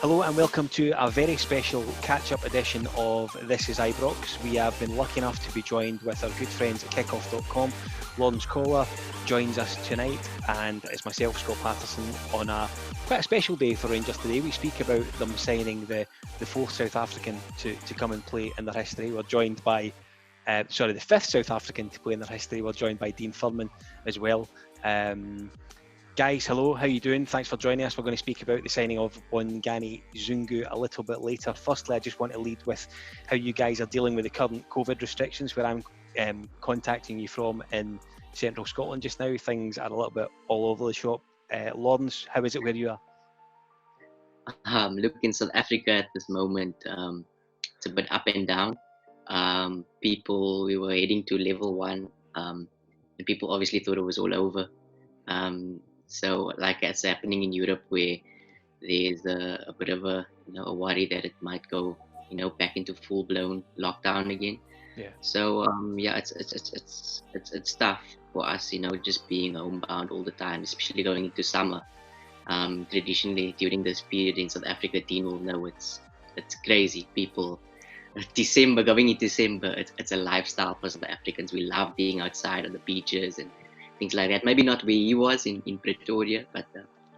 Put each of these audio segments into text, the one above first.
Hello and welcome to a very special catch-up edition of This is Ibrox. We have been lucky enough to be joined with our good friends at KickOff.com. Lorenz Kohler joins us tonight, and it's myself, Scott Paterson, on quite a special day for Rangers today. We speak about them signing the fourth South African to come and play in their history. We're joined by, the fifth South African to play in their history. We're joined by Dean Furman as well. Guys, hello, how are you doing? Thanks for joining us. We're going to speak about the signing of Bongani Zungu a little bit later. Firstly, I just want to lead with how you guys are dealing with the current COVID restrictions, where I'm contacting you from in central Scotland just now. Things are a little bit all over the shop. Lorenz, how is it where you are? Look, in South Africa at this moment, it's a bit up and down. We were heading to level 1, and people obviously thought it was all over. So like it's happening in Europe, where there's a bit of a worry that it might go back into full-blown lockdown again. Yeah. So it's tough for us, just being homebound all the time, especially going into summer. Traditionally during this period in South Africa, Dean will know it's crazy. People, going into December, it's a lifestyle for South Africans. We love being outside on the beaches and things like that. Maybe not where he was in Pretoria, but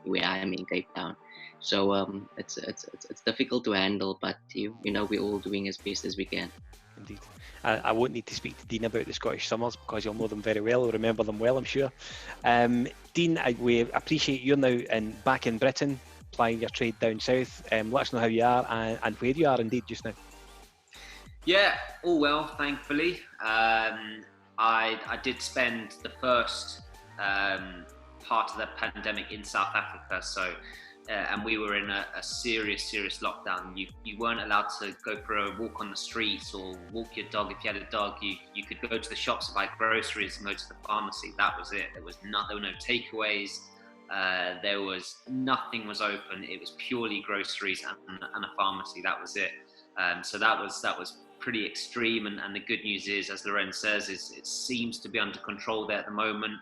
where I am in Cape Town. So it's difficult to handle, but we're all doing as best as we can. Indeed. I won't need to speak to Dean about the Scottish summers because you'll know them very well, you'll remember them well, I'm sure. Dean, we appreciate you're now back in Britain, plying your trade down south. Let us know how you are and where you are indeed just now. Yeah, all well, thankfully. I did spend the first part of the pandemic in South Africa, and we were in a serious lockdown. You weren't allowed to go for a walk on the streets or walk your dog. If you had a dog, you could go to the shops to buy groceries and go to the pharmacy. That was it. There were no takeaways. Nothing was open. It was purely groceries and a pharmacy. That was it. So that was pretty extreme, and the good news is, as Lorenz says, it seems to be under control there at the moment.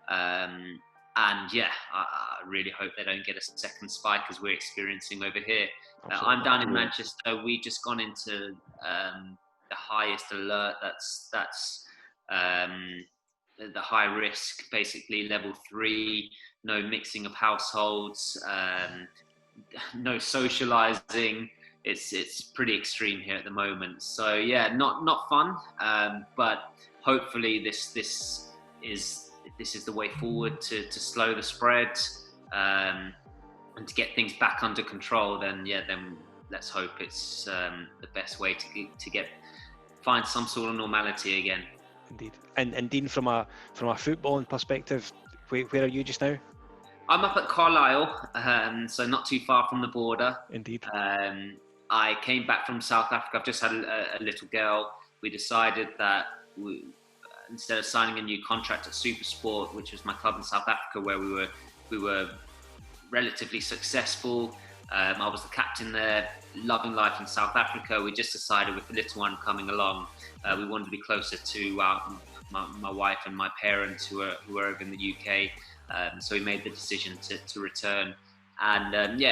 And yeah, I really hope they don't get a second spike as we're experiencing over here. I'm down in Manchester. We've just gone into the highest alert. That's the high risk, basically level 3. No mixing of households, no socializing. It's pretty extreme here at the moment. So yeah, not fun. But hopefully this is the way forward to slow the spread and to get things back under control. Then let's hope it's the best way to find some sort of normality again. Indeed. And Dean, from a footballing perspective, where are you just now? I'm up at Carlisle, so not too far from the border. Indeed. I came back from South Africa. I've just had a little girl. We decided that instead of signing a new contract at SuperSport, which was my club in South Africa, where we were relatively successful. I was the captain there, loving life in South Africa. We just decided, with the little one coming along, we wanted to be closer to my wife and my parents who are over in the UK. So we made the decision to return. And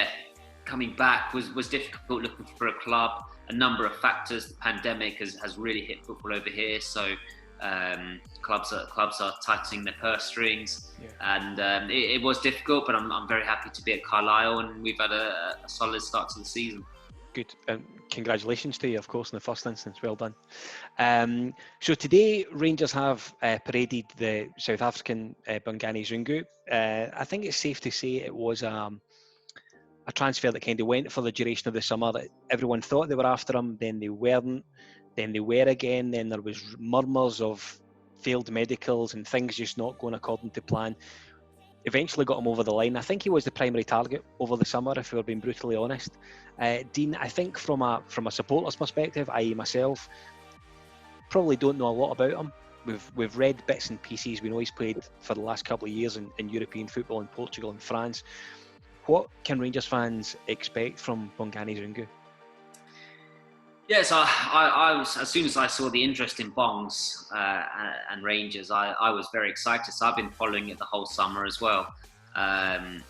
coming back was difficult, looking for a club. A number of factors. The pandemic has really hit football over here. So clubs are tightening their purse strings, and it was difficult. But I'm very happy to be at Carlisle, and we've had a solid start to the season. Good. Congratulations to you, of course, in the first instance. Well done. So today, Rangers have paraded the South African Bongani Zungu. I think it's safe to say it was a transfer that kind of went for the duration of the summer. That everyone thought they were after him, then they weren't, then they were again, then there was murmurs of failed medicals and things just not going according to plan. Eventually got him over the line. I think he was the primary target over the summer, if we're being brutally honest. Dean, I think from a supporter's perspective, i.e. myself, probably don't know a lot about him. We've read bits and pieces. We know he's played for the last couple of years in European football in Portugal and France. What can Rangers fans expect from Bongani Zungu? Yes, I was, as soon as I saw the interest in Bongs and Rangers, I was very excited. So I've been following it the whole summer as well. And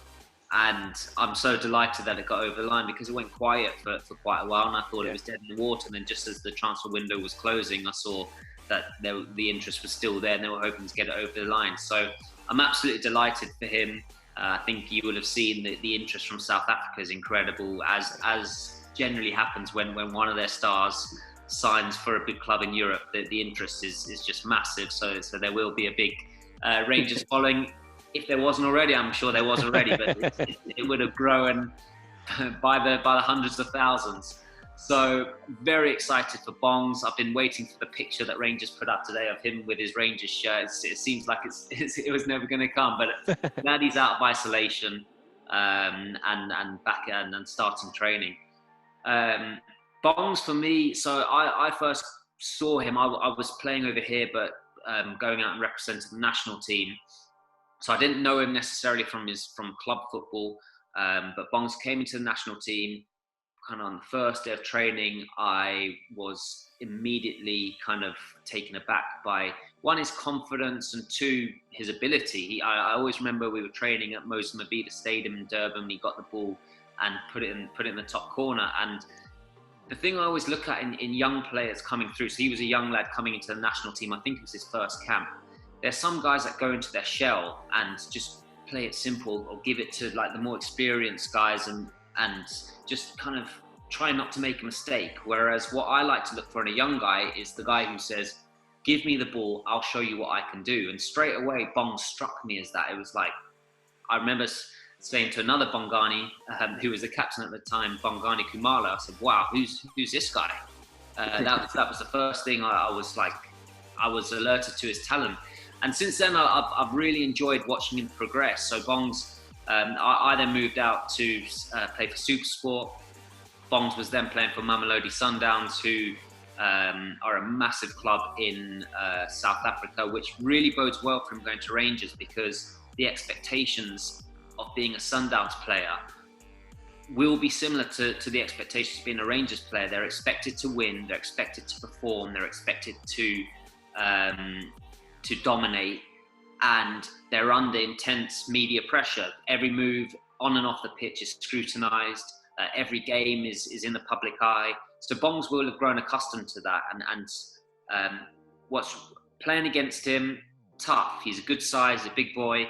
And I'm so delighted that it got over the line, because it went quiet for quite a while, and I thought it was dead in the water. And then just as the transfer window was closing, I saw that the interest was still there, and they were hoping to get it over the line. So I'm absolutely delighted for him. I think you will have seen that the interest from South Africa is incredible, as generally happens when one of their stars signs for a big club in Europe. The interest is just massive. So there will be a big Rangers following. If there wasn't already, I'm sure there was already, but it would have grown by the hundreds of thousands. So very excited for Bongs. I've been waiting for the picture that Rangers put up today of him with his Rangers shirt. It seems like it was never going to come, but now he's out of isolation and back and starting training. Bongs for me, so I first saw him, I was playing over here, but going out and representing the national team. So I didn't know him necessarily from club football, but Bongs came into the national team. Kind of on the first day of training, I was immediately kind of taken aback by, one, his confidence, and two, his ability. I always remember we were training at Mozambique Stadium in Durban. He got the ball and put it in the top corner. And the thing I always look at in young players coming through, so he was a young lad coming into the national team. I think it was his first camp. There's some guys that go into their shell and just play it simple, or give it to like the more experienced guys and just kind of try not to make a mistake. Whereas what I like to look for in a young guy is the guy who says, give me the ball, I'll show you what I can do. And straight away, Bong struck me as that. It was like, I remember saying to another Bongani, who was the captain at the time, Bongani Kumala, I said, wow, who's this guy? That was the first thing I was alerted to his talent. And since then, I've really enjoyed watching him progress. So Bongs, I then moved out to play for SuperSport. Bongs was then playing for Mamelodi Sundowns, who are a massive club in South Africa, which really bodes well for him going to Rangers, because the expectations of being a Sundowns player will be similar to the expectations of being a Rangers player. They're expected to win, they're expected to perform, they're expected to dominate, and they're under intense media pressure. Every move on and off the pitch is scrutinised. Every game is in the public eye. So Bongs will have grown accustomed to that. And what's playing against him, tough. He's a good size, a big boy.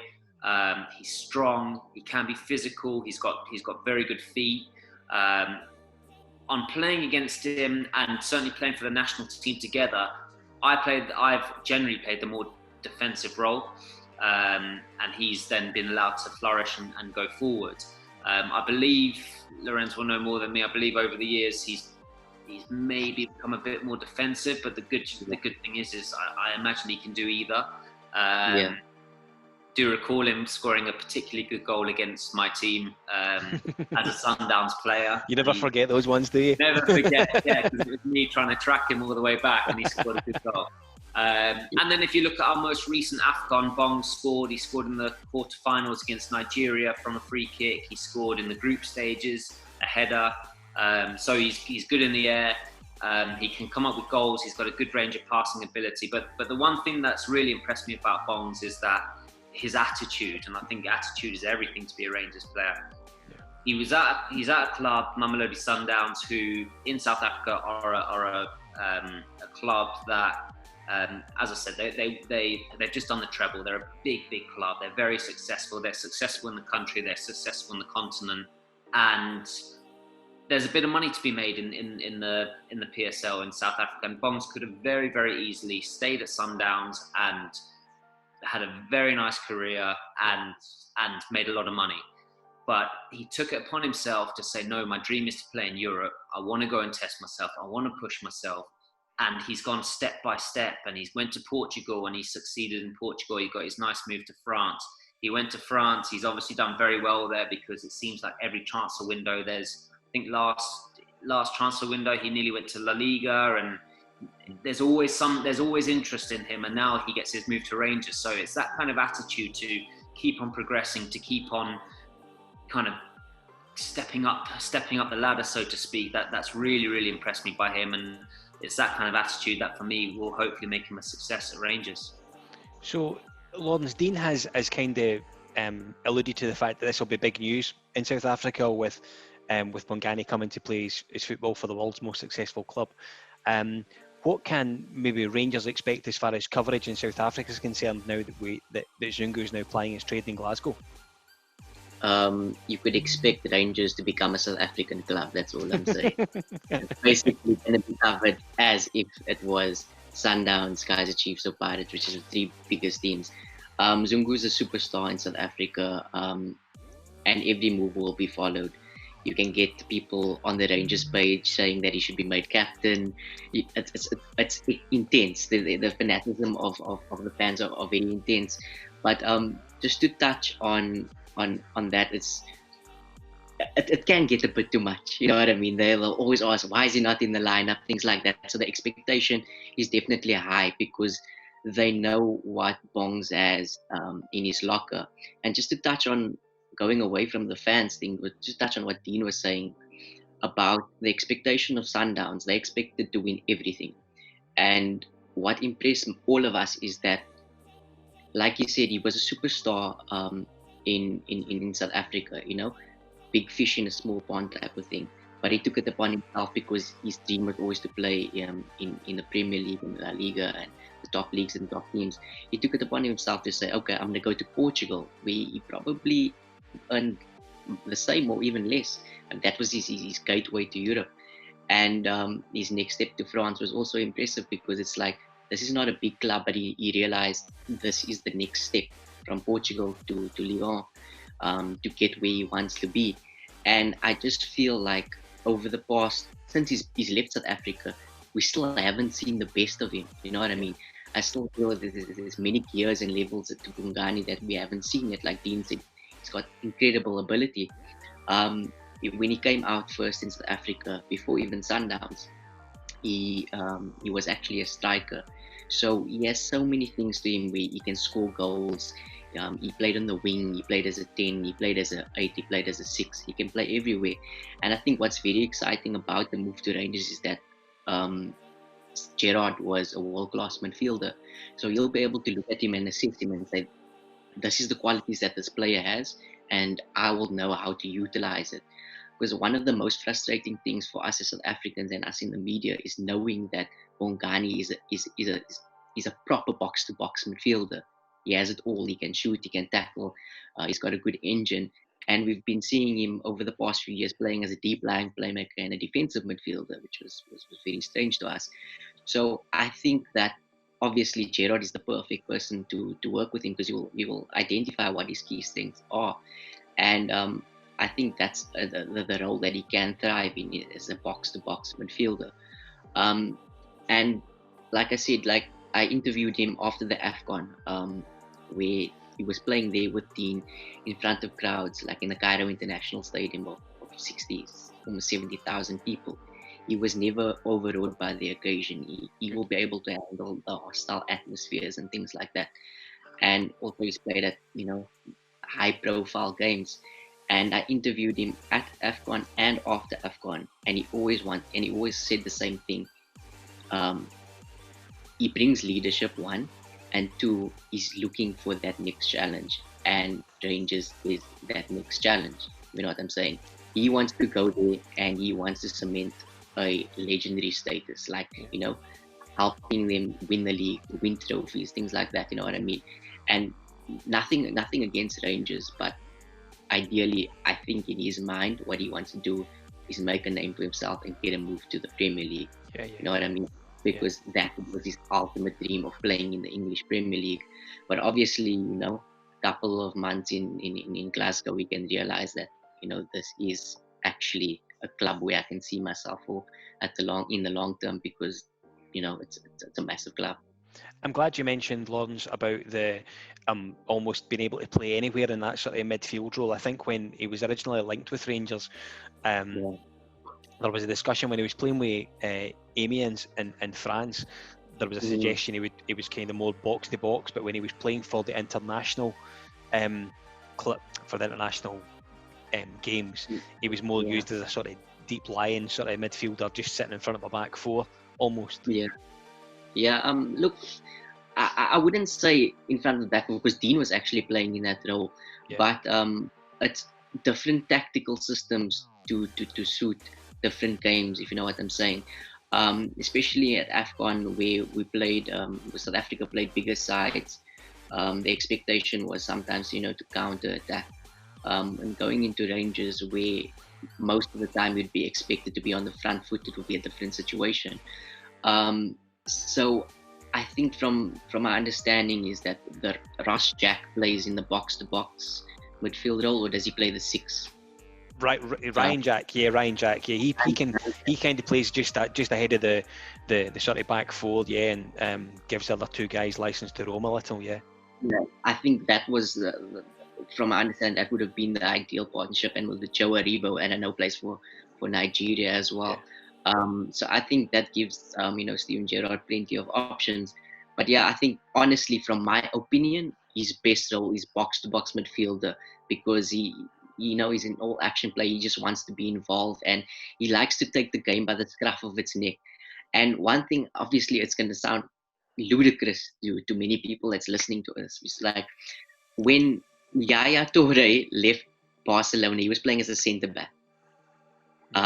He's strong. He can be physical. He's got very good feet. On playing against him, and certainly playing for the national team together, I've generally played the more defensive role, and he's then been allowed to flourish and go forward. I believe Lorenz will know more than me. I believe over the years he's maybe become a bit more defensive, but the good thing is I imagine he can do either. Do recall him scoring a particularly good goal against my team as a Sundowns player. You never forget those ones, do you? Never forget, yeah, because it was me trying to track him all the way back, and he scored a good goal. And then if you look at our most recent AFCON, Bong scored. He scored in the quarterfinals against Nigeria from a free kick. He scored in the group stages, a header. So he's good in the air. He can come up with goals. He's got a good range of passing ability. But the one thing that's really impressed me about Bongs is that his attitude, and I think attitude is everything to be a Rangers player. He's at a club, Mamelodi Sundowns, who in South Africa are a club that, as I said, they've just done the treble. They're a big club. They're very successful. They're successful in the country. They're successful in the continent, and there's a bit of money to be made in the PSL in South Africa. And Bongs could have very, very easily stayed at Sundowns and had a very nice career and made a lot of money. But he took it upon himself to say, no, my dream is to play in Europe. I want to go and test myself. I want to push myself. And he's gone step by step, and he's went to Portugal and he succeeded in Portugal. He got his nice move to France. He went to France. He's obviously done very well there, because it seems like every transfer window, I think last transfer window, he nearly went to La Liga, and there's always interest in him, and now he gets his move to Rangers. So it's that kind of attitude to keep on progressing, to keep on kind of stepping up the ladder, so to speak. That's really, really impressed me by him, and it's that kind of attitude that for me will hopefully make him a success at Rangers. So Lorenz, Dean has kind of alluded to the fact that this will be big news in South Africa with Bongani coming to play his football for the world's most successful club. What can maybe Rangers expect as far as coverage in South Africa is concerned now that Zungu is now plying his trade in Glasgow? You could expect Rangers to become a South African club. That's all I'm saying. It's basically going to be covered as if it was Sundowns, Kaizer Chiefs, or Pirates, which is the three biggest teams. Zungu is a superstar in South Africa, and every move will be followed. You can get people on the Rangers page saying that he should be made captain. It's intense. The fanaticism of the fans are very intense. But just to touch on that, it can get a bit too much. You know what I mean? They'll always ask, why is he not in the lineup? Things like that. So the expectation is definitely high because they know what Bongs has in his locker. And just to touch on going away from the fans thing, but just touch on what Dean was saying about the expectation of Sundowns. They expected to win everything. And what impressed all of us is that, like you said, he was a superstar in South Africa, you know, big fish in a small pond type of thing. But he took it upon himself because his dream was always to play in the Premier League and La Liga and the top leagues and top teams. He took it upon himself to say, okay, I'm going to go to Portugal, where he probably earned the same or even less. And that was his gateway to Europe. And his next step to France was also impressive because it's like, this is not a big club, but he realized this is the next step from Portugal to Lyon to get where he wants to be. And I just feel like over the past, since he's left South Africa, we still haven't seen the best of him. You know what I mean? I still feel that there's many gears and levels to Bongani that we haven't seen yet. Like Dean said, he's got incredible ability. When he came out first in South Africa, before even Sundowns, he was actually a striker. So he has so many things to him where he can score goals. He played on the wing, he played as a 10, he played as a 8, he played as a 6. He can play everywhere. And I think what's very exciting about the move to Rangers is that Gerrard was a world-class midfielder. So you'll be able to look at him and assess him and say, this is the qualities that this player has, and I will know how to utilize it. Because one of the most frustrating things for us as South Africans and us in the media is knowing that Bongani is a proper box-to-box midfielder. He has it all. He can shoot, he can tackle, he's got a good engine. And we've been seeing him over the past few years playing as a deep-lying playmaker and a defensive midfielder, which was very strange to us. So I think that obviously Gerrard is the perfect person to work with him because he will identify what his key strengths are. And I think that's the role that he can thrive in as a box-to-box midfielder. And like I said, like I interviewed him after the AFCON, where he was playing there with Dean in front of crowds, like in the Cairo International Stadium of 60, almost 70,000 people. He was never overawed by the occasion. He will be able to handle the hostile atmospheres and things like that. And also he's played at, high-profile games. And I interviewed him at AFCON and after AFCON, and he always said the same thing. He brings leadership, one, and two, he's looking for that next challenge, and Rangers is that next challenge. You know what I'm saying? He wants to go there and he wants to cement a legendary status, like, helping them win the league, win trophies, things like that. You know what I mean? And nothing against Rangers, but ideally, I think in his mind, what he wants to do is make a name for himself and get a move to the Premier League. Yeah. You know what I mean? Because that was his ultimate dream of playing in the English Premier League. But obviously, a couple of months in Glasgow, we can realize that, this is actually a club where I can see myself for in the long term because, it's a massive club. I'm glad you mentioned, Lorenz, about the almost being able to play anywhere in that sort of midfield role. I think when he was originally linked with Rangers, there was a discussion when he was playing with Amiens in France. There was a suggestion he was kind of more box to box, but when he was playing for the international games, he was more used as a sort of deep lying sort of midfielder, just sitting in front of a back four almost. Look, I wouldn't say in front of the back because Dean was actually playing in that role, but it's different tactical systems to suit different games, if you know what I'm saying. Especially at AFCON where we played, South Africa played bigger sides. The expectation was sometimes, to counter attack. And going into Rangers where most of the time you'd be expected to be on the front foot, it would be a different situation. So I think from my understanding is that the Ross Jack plays in the box-to-box midfield role, or does he play the 6? Right, Ryan Jack. Yeah, he kind of plays just ahead of the sort of back four, and gives the other two guys license to roam a little, Yeah, I think that was from my understanding that would have been the ideal partnership, and with the Joe Aribo, and I know plays for Nigeria as well. So I think that gives Steven Gerrard plenty of options. But I think honestly, from my opinion, his best role is box-to-box midfielder, because he's an all-action player. He just wants to be involved, and he likes to take the game by the scruff of its neck. And one thing, obviously, it's going to sound ludicrous to many people that's listening to us. It's like when Yaya Toure left Barcelona, he was playing as a centre-back. He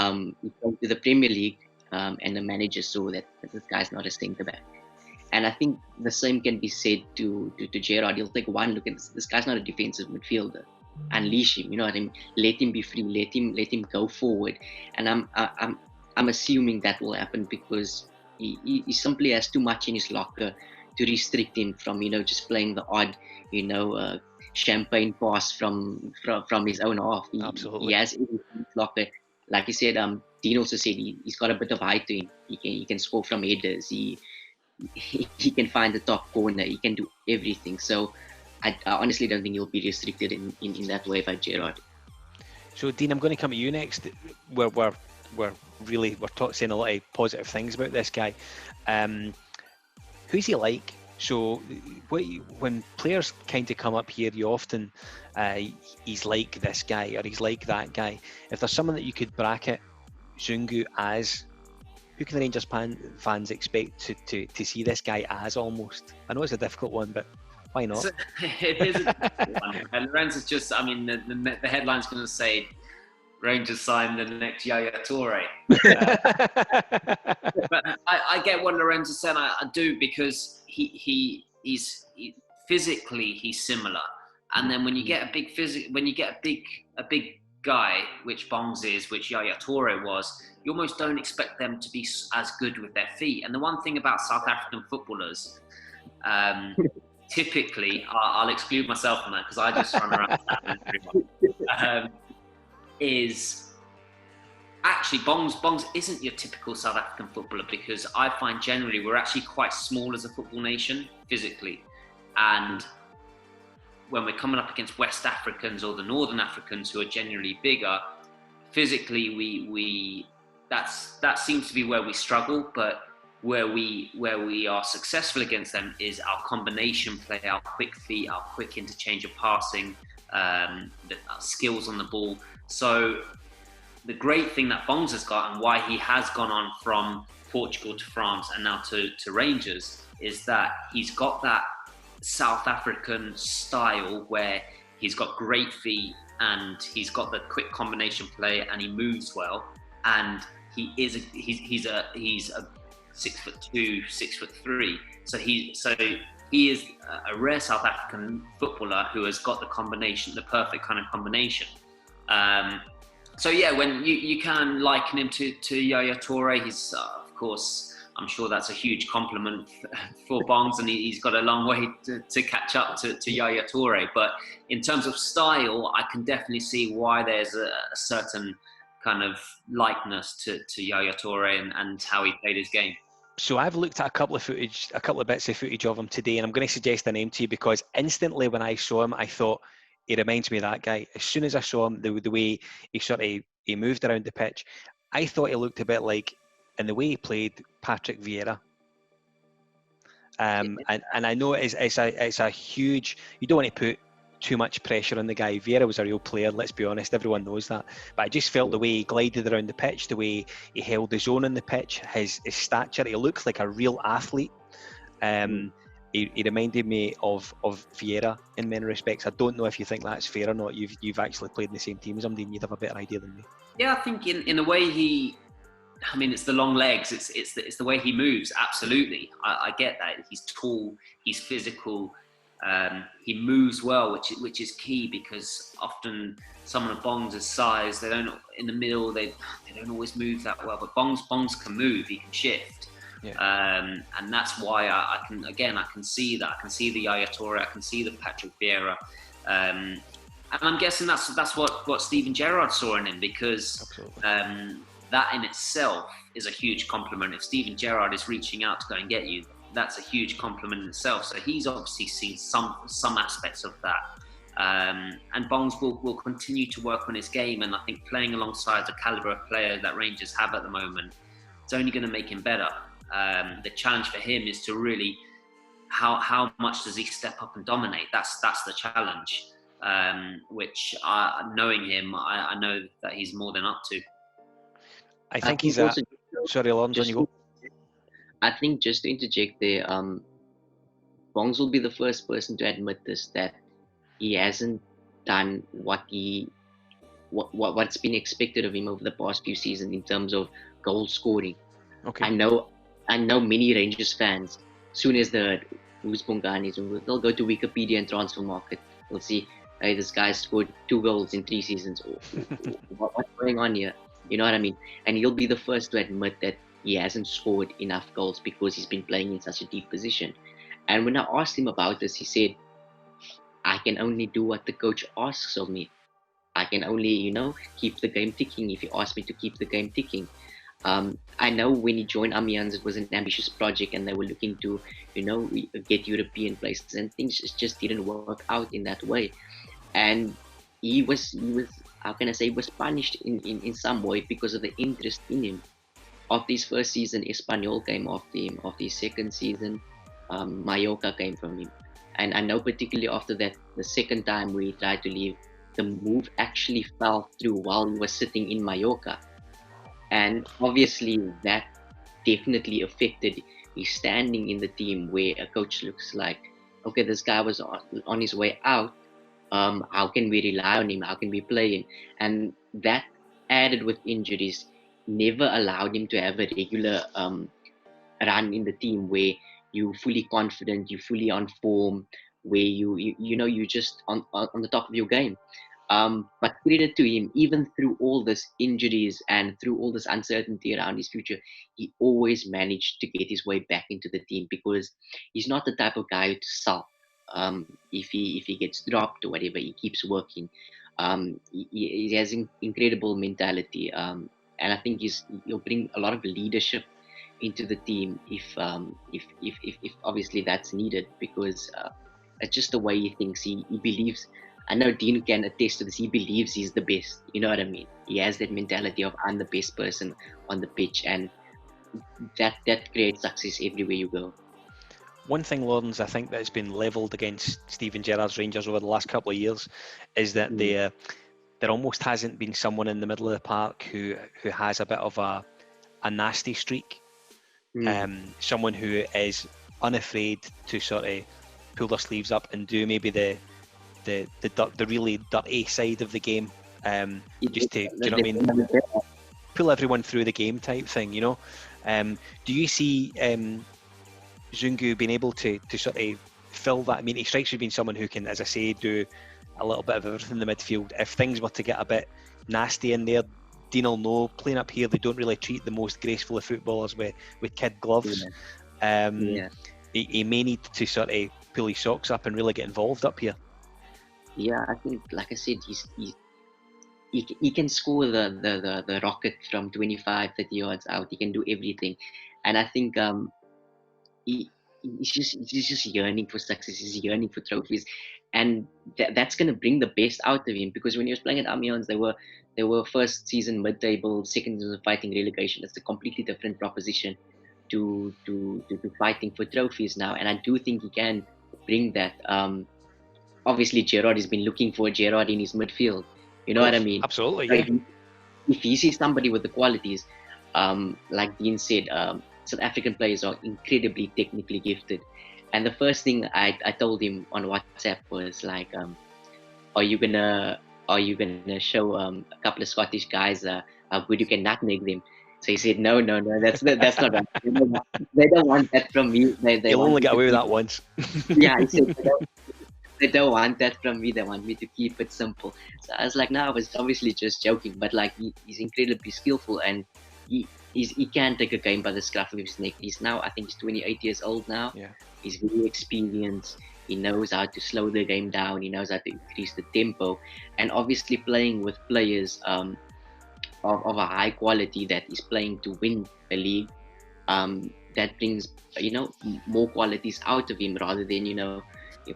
came to the Premier League, and the manager saw that this guy's not a centre-back. And I think the same can be said to Gerrard. He'll take one look at this guy's not a defensive midfielder. Unleash him, you know what I mean? Let him be free. Let him go forward. And I'm assuming that will happen because he simply has too much in his locker to restrict him from just playing the odd champagne pass from his own half. Absolutely. He has everything in his locker. Like you said, Dean also said he's got a bit of height to him. He can score from headers. He can find the top corner. He can do everything. So I honestly don't think he'll be restricted in that way by Gerrard. So Dean, I'm going to come to you next. We're saying a lot of positive things about this guy. Who's he like? So when players kind of come up here, you often he's like this guy or he's like that guy. If there's someone that you could bracket Zungu as, who can the Rangers fans expect to see this guy as almost? I know it's a difficult one, but why not? It is a difficult one. And Lorenz is just, the headline's going to say, Rangers sign the next Yaya Toure. But I get what Lorenz is saying. I do, because he's physically he's similar, and then when you get a big guy, which Bongs is, which Yaya Toure was, you almost don't expect them to be as good with their feet. And the one thing about South African footballers, typically, I'll exclude myself from that because I just run around. Is actually Bongs isn't your typical South African footballer, because I find generally we're actually quite small as a football nation physically, and when we're coming up against West Africans or the Northern Africans who are generally bigger, physically we that seems to be where we struggle. But where we are successful against them is our combination play, our quick feet, our quick interchange of passing, our skills on the ball. So the great thing that Bongs has got, and why he has gone on from Portugal to France and now to Rangers, is that he's got that South African style where he's got great feet and he's got the quick combination play and he moves well, and he's a 6'2", 6'3". So he is a rare South African footballer who has got the perfect kind of combination. So when you can liken him to Yaya Toure, he's of course, I'm sure that's a huge compliment for Bongs, and he's got a long way to catch up to Yaya Toure. But in terms of style, I can definitely see why there's a certain kind of likeness to Yaya Toure and how he played his game. So I've looked at a couple of bits of footage of him today, and I'm going to suggest a name to you because instantly when I saw him, I thought, he reminds me of that guy. As soon as I saw him, the way he moved around the pitch, I thought he looked a bit like, in the way he played, Patrick Vieira. And I know it's a huge. You don't want to put too much pressure on the guy. Vieira was a real player, let's be honest. Everyone knows that. But I just felt the way he glided around the pitch, the way he held his own on the pitch, his stature. He looks like a real athlete. And he reminded me of Vieira in many respects. I don't know if you think that's fair or not. You've actually played in the same team as him, Dean. You'd have a better idea than me. Yeah, I think in a way it's the long legs. It's the way he moves. Absolutely, I get that. He's tall. He's physical. He moves well, which is key, because often someone of Bong's size, they don't in the middle. They don't always move that well. But Bong's can move. He can shift. Yeah. And that's why I can see that. I can see the Yaya Toure. I can see the Patrick Vieira. And I'm guessing that's what Steven Gerrard saw in him, because that in itself is a huge compliment. If Steven Gerrard is reaching out to go and get you, that's a huge compliment in itself. So he's obviously seen some aspects of that. And Bongs will continue to work on his game, and I think playing alongside the calibre of player that Rangers have at the moment, it's only going to make him better. The challenge for him is to really, how much does he step up and dominate? That's the challenge, which knowing him, I know that he's more than up to. I think he's at... Sorry, Lorenz, on you go. I think, just to interject there, Bongs will be the first person to admit this, that he hasn't done what's been expected of him over the past few seasons in terms of goal scoring. Okay. I know many Rangers fans, soon as they heard who's Bongani Zungu, they'll go to Wikipedia and Transfer Market. They'll see, hey, this guy scored 2 goals in 3 seasons. What's going on here? You know what I mean? And he'll be the first to admit that he hasn't scored enough goals because he's been playing in such a deep position. And when I asked him about this, he said, I can only do what the coach asks of me. I can only, keep the game ticking if he asks me to keep the game ticking. I know when he joined Amiens, it was an ambitious project and they were looking to, get European places, and things just didn't work out in that way. And he was how can I say, was punished in some way because of the interest in him. After his first season, Espanyol came after him. After his second season, Mallorca came from him. And I know particularly after that, the second time we tried to leave, the move actually fell through while he was sitting in Mallorca. And obviously that definitely affected his standing in the team, where a coach looks like, okay, this guy was on his way out. How can we rely on him? How can we play him? And that, added with injuries, never allowed him to have a regular run in the team where you're fully confident, you're fully on form, where you're just on the top of your game. But credit to him, even through all this injuries and through all this uncertainty around his future, he always managed to get his way back into the team, because he's not the type of guy to sulk. If he gets dropped or whatever, he keeps working. He has incredible mentality, and I think he'll bring a lot of leadership into the team if obviously that's needed, because it's just the way he thinks. He believes. I know Dean can attest to this. He believes he's the best. You know what I mean? He has that mentality of, I'm the best person on the pitch, and that creates success everywhere you go. One thing, Lorenz, I think that's been levelled against Steven Gerrard's Rangers over the last couple of years is that there almost hasn't been someone in the middle of the park who has a bit of a nasty streak. Someone who is unafraid to sort of pull their sleeves up and do maybe the really dirty side of the game, just to, you know what I mean, pull everyone through the game type thing, Do you see Zungu being able to sort of fill that? I mean, he strikes me as being someone who can, as I say, do a little bit of everything in the midfield. If things were to get a bit nasty in there, Dean will know, playing up here, they don't really treat the most graceful of footballers with kid gloves. He may need to sort of pull his socks up and really get involved up here. Yeah, I think, like I said, he can score the rocket from 25, 30 yards out. He can do everything, and I think he's just yearning for success. He's yearning for trophies, and that's going to bring the best out of him. Because when he was playing at Amiens, they were first season mid-table, second season fighting relegation. It's a completely different proposition to fighting for trophies now, and I do think he can bring that. Obviously, Gerrard has been looking for Gerrard in his midfield. You know what I mean? Absolutely, like, yeah. If he sees somebody with the qualities, like Dean said, South African players are incredibly technically gifted, And the first thing I told him on WhatsApp was like, are you gonna show a couple of Scottish guys how good you can nutmeg them? So he said, no, that's not right. They don't want that from me. They You'll want only me get to away with keep that once. Yeah, he said they don't want that from me. They want me to keep it simple. So I was like, no, I was obviously just joking. But like, he's incredibly skillful, and he can take a game by the scruff of his neck. He's now, I think he's 28 years old now. Yeah. He's very experienced. He knows how to slow the game down. He knows how to increase the tempo, and obviously playing with players of a high quality that is playing to win the league. That brings more qualities out of him, rather than you're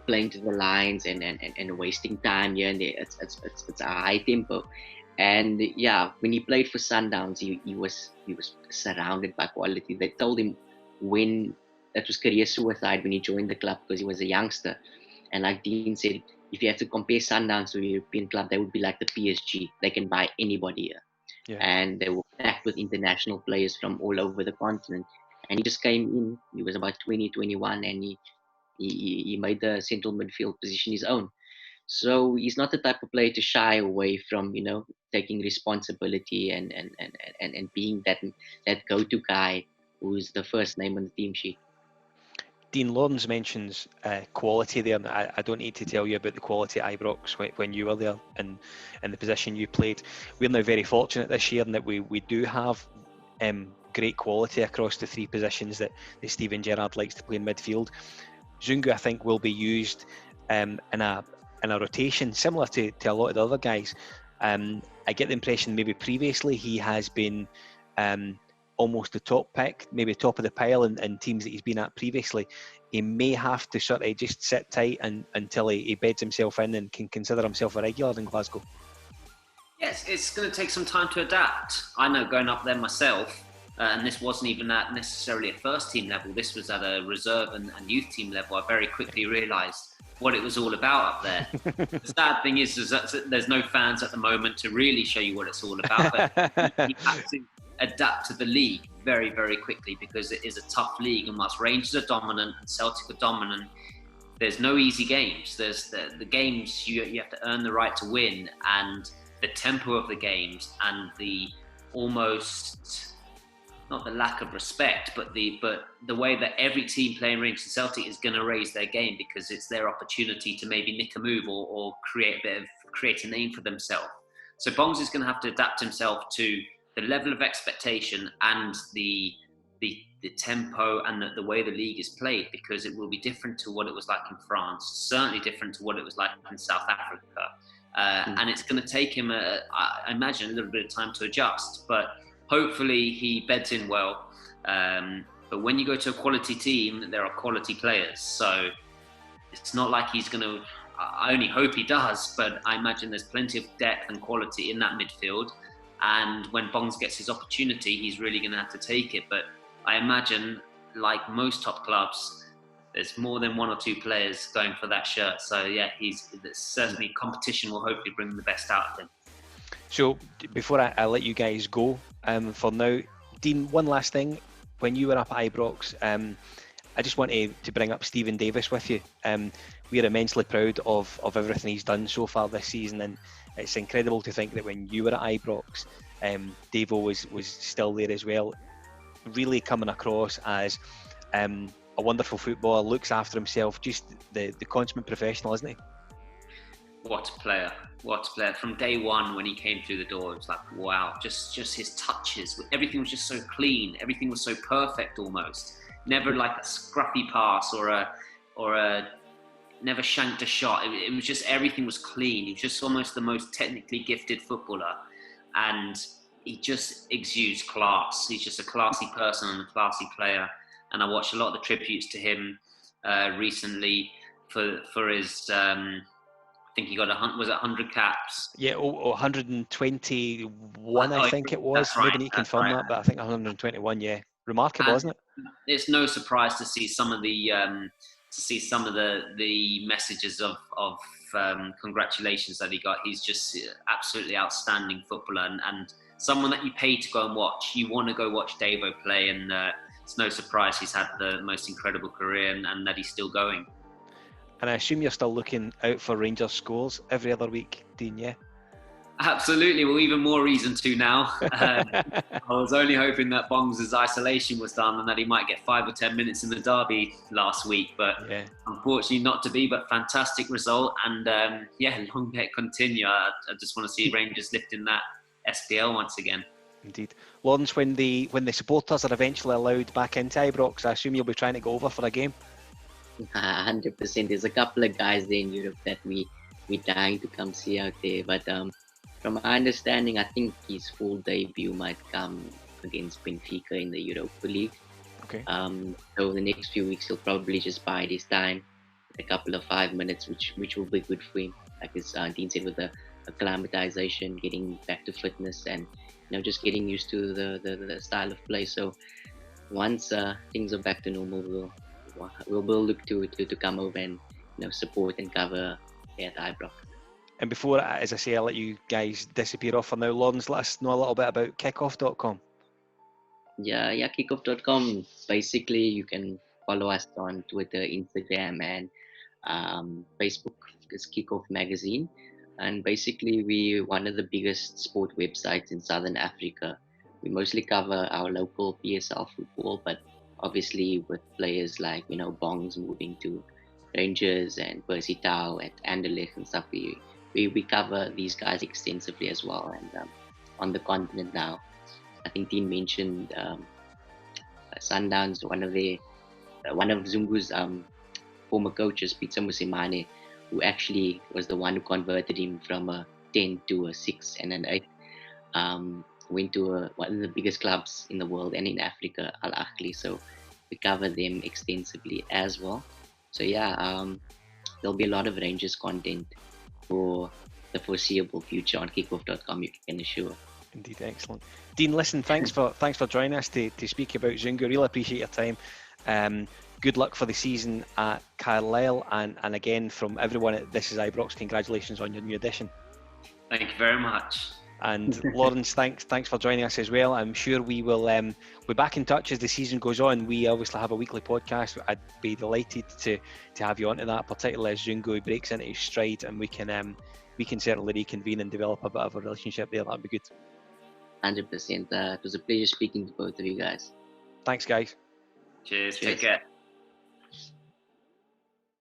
playing to the lines and wasting time here and there. It's a high tempo, and yeah, when he played for Sundowns, he was surrounded by quality. They told him when that was career suicide when he joined the club, because he was a youngster. And like Dean said, if you have to compare Sundowns to a European club, they would be like the PSG. They can buy anybody here. Yeah. And they were packed with international players from all over the continent. And he just came in. He was about 20, 21, and he made the central midfield position his own. So he's not the type of player to shy away from, taking responsibility and being that go-to guy who's the first name on the team sheet. Dean, Lorenz mentions quality there. I don't need to tell you about the quality at Ibrox when you were there and the position you played. We're now very fortunate this year in that we do have great quality across the three positions that Steven Gerrard likes to play in midfield. Zungu, I think, will be used in a rotation similar to a lot of the other guys. I get the impression maybe previously he has been almost the top pick, maybe top of the pile in teams that he's been at previously. He may have to sort of just sit tight until he beds himself in and can consider himself a regular in Glasgow. Yes, it's going to take some time to adapt. I know going up there myself, and this wasn't even at necessarily a first team level, this was at a reserve and youth team level. I very quickly realised what it was all about up there. The sad thing is that there's no fans at the moment to really show you what it's all about, but you have to adapt to the league very, very quickly, because it is a tough league, and whilst Rangers are dominant and Celtic are dominant, there's no easy games. There's the games you have to earn the right to win, and the tempo of the games and the almost, not the lack of respect, but the way that every team playing Rangers and Celtic is going to raise their game, because it's their opportunity to maybe nick a move or create a name for themselves. So Bongs is going to have to adapt himself to the level of expectation and the tempo and the way the league is played, because it will be different to what it was like in France, certainly different to what it was like in South Africa. And it's going to take him, I imagine, a little bit of time to adjust, but hopefully he beds in well. But when you go to a quality team, there are quality players. So it's not like he's going to, I only hope he does, but I imagine there's plenty of depth and quality in that midfield. And when Bongs gets his opportunity, he's really going to have to take it. But I imagine, like most top clubs, there's more than one or two players going for that shirt. So yeah, certainly competition will hopefully bring the best out of him. So before I let you guys go for now, Dean, one last thing. When you were up at Ibrox, I just want to bring up Stephen Davis with you. We're immensely proud of everything he's done so far this season, and it's incredible to think that when you were at Ibrox, Davo was still there as well, really coming across as a wonderful footballer, looks after himself, just the consummate professional, isn't he? What a player. From day one when he came through the door, it was like, wow, just his touches. Everything was just so clean. Everything was so perfect almost. Never like a scruffy pass or a never shanked a shot. It was just, everything was clean. He was just almost the most technically gifted footballer. And he just exudes class. He's just a classy person and a classy player. And I watched a lot of the tributes to him recently for his... I think he got 100 caps. Yeah, 121, I think it was. Right, maybe you confirm that, but I think 121. Yeah, remarkable, isn't it? It's no surprise to see some of the messages of congratulations that he got. He's just absolutely outstanding footballer and someone that you pay to go and watch. You want to go watch Davo play, and it's no surprise he's had the most incredible career and that he's still going. And I assume you're still looking out for Rangers scores every other week, Dean, yeah? Absolutely. Well, even more reason to now. I was only hoping that Bongs' isolation was done and that he might get 5 or 10 minutes in the derby last week, but unfortunately not to be. But fantastic result, and long may it continue. I just want to see Rangers lifting that SPL once again. Indeed. Lorenz, when the supporters are eventually allowed back into Ibrox, I assume you'll be trying to go over for a game? 100%. There's a couple of guys there in Europe that we're dying to come see out there, but from my understanding, I think his full debut might come against Benfica in the Europa League. Okay. So the next few weeks he'll probably just bide his time, a couple of 5 minutes, which will be good for him. Like as Dean said, with the acclimatization, getting back to fitness, and just getting used to the style of play. So once things are back to normal, we'll look to come over and support and cover at Ibrox. And before, as I say, I'll let you guys disappear off for now. Lorenz, let us know a little bit about KickOff.com. Yeah, KickOff.com. Basically, you can follow us on Twitter, Instagram, and Facebook. It's KickOff Magazine. And basically, we're one of the biggest sport websites in Southern Africa. We mostly cover our local PSL football, but obviously with players like, Bongs moving to Rangers and Percy Tau at Anderlecht and stuff, we cover these guys extensively as well. And on the continent now, I think Dean mentioned Sundowns, one of Zungu's former coaches, Peter Musimane, who actually was the one who converted him from a 10 to a 6 and an 8. Went to one of the biggest clubs in the world and in Africa, Al Ahly. So we cover them extensively as well. So there'll be a lot of Rangers content for the foreseeable future on kickoff.com, you can assure. Indeed, excellent. Dean, listen, thanks for joining us to speak about Zungu. Really appreciate your time. Good luck for the season at Carlisle, and again from everyone at This Is Ibrox, congratulations on your new edition. Thank you very much. And Lorenz, thanks for joining us as well. I'm sure we will be back in touch as the season goes on. We obviously have a weekly podcast. I'd be delighted to have you onto that, particularly as Zungu breaks into his stride, and we can certainly reconvene and develop a bit of a relationship there. That'd be good. 100%. It was a pleasure speaking to both of you guys. Thanks, guys. Cheers. Take care.